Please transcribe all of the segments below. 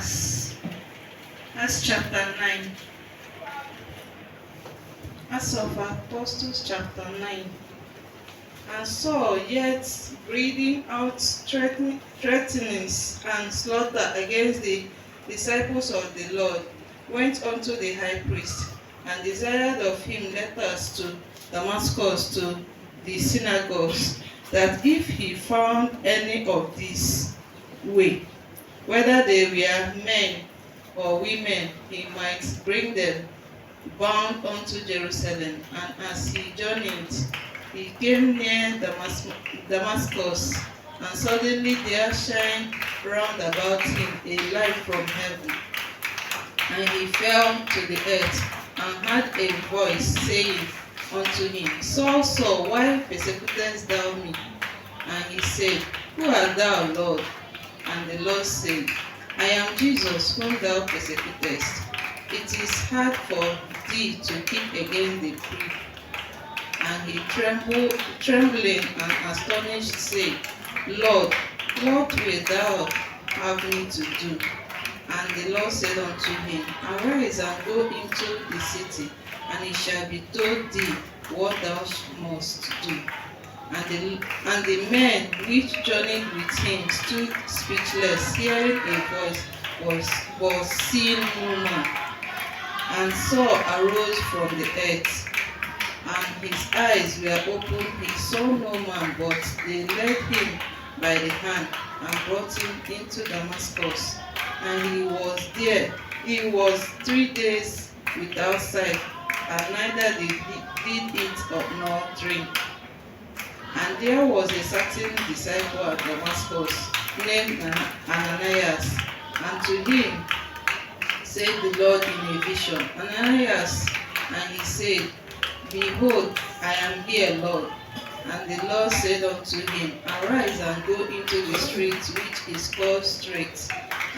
Acts chapter 9. Acts of Apostles chapter 9. And Saul, yet breathing out threatenings and slaughter against the disciples of the Lord, went unto the high priest, and desired of him letters to Damascus to the synagogues, that if he found any of these way, whether they were men or women, he might bring them bound unto Jerusalem. And as he journeyed, he came near Damascus, and suddenly there shined round about him a light from heaven. And he fell to the earth, and heard a voice saying unto him, Saul, Saul, why persecutest thou me? And he said, Who art thou, Lord? And the Lord said, I am Jesus whom thou persecutest. It is hard for thee to kick against the prick. And he trembling and astonished, said, Lord, what wilt thou have me to do? And the Lord said unto him, Arise and go into the city, and it shall be told thee what thou must do. And the men which journeyed with him stood speechless, hearing a voice, but seeing no man. And Saul arose from the earth, and his eyes were opened. He saw no man, but they led him by the hand and brought him into Damascus. And he was there. He was 3 days without sight, and neither did he eat nor drink. And there was a certain disciple at Damascus named Ananias, and to him said the Lord in a vision, Ananias. And he said, Behold, I am here, Lord. And the Lord said unto him, Arise and go into the street which is called Straight,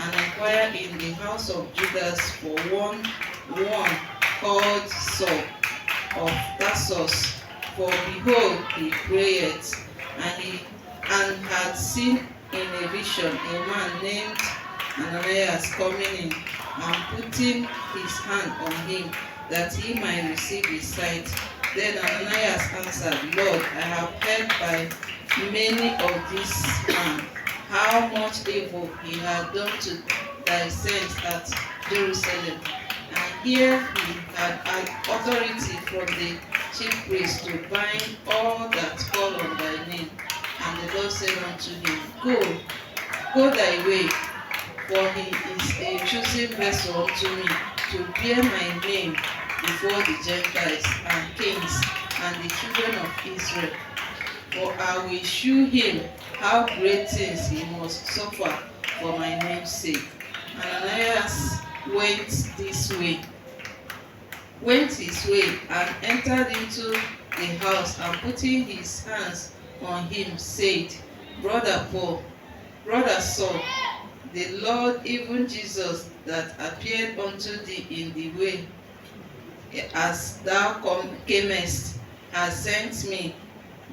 and inquire in the house of Judas for one called Saul of Tarsus. For behold, he prayeth, and had seen in a vision a man named Ananias coming in, and putting his hand on him, that he might receive his sight. Then Ananias answered, Lord, I have heard by many of this man how much evil he had done to thy saints at Jerusalem. And here he had authority from the chief priest to bind all that call on thy name. And the Lord said unto him, Go thy way, for he is a chosen vessel unto me, to bear my name before the Gentiles and kings and the children of Israel. For I will shew him how great things he must suffer for my name's sake. Ananias went his way, and entered into the house, and putting his hands on him, said, Brother Saul, the Lord, even Jesus, that appeared unto thee in the way, as thou camest, has sent me,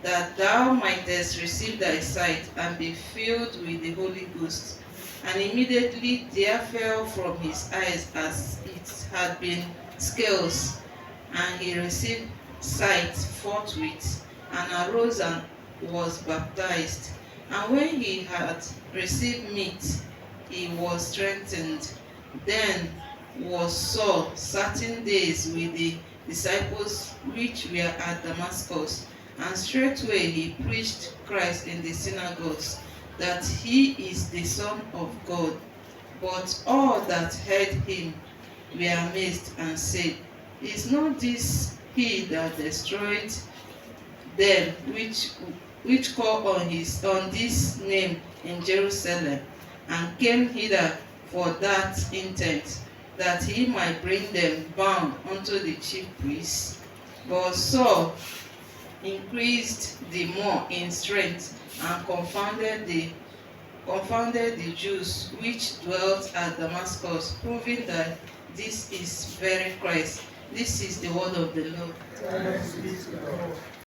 that thou mightest receive thy sight, and be filled with the Holy Ghost. And immediately there fell from his eyes as it had been scales, and he received sight forthwith, and arose and was baptized. And when he had received meat, he was strengthened. Then was Saul certain days with the disciples which were at Damascus, and straightway he preached Christ in the synagogues, that he is the Son of God. But all that heard him were amazed, and said, Is not this he that destroyed them which call on this name in Jerusalem, and came hither for that intent, that he might bring them bound unto the chief priests? But Saul increased the more in strength, and confounded the Jews which dwelt at Damascus, proving that this is very Christ. This is the word of the Lord. Thanks be to God.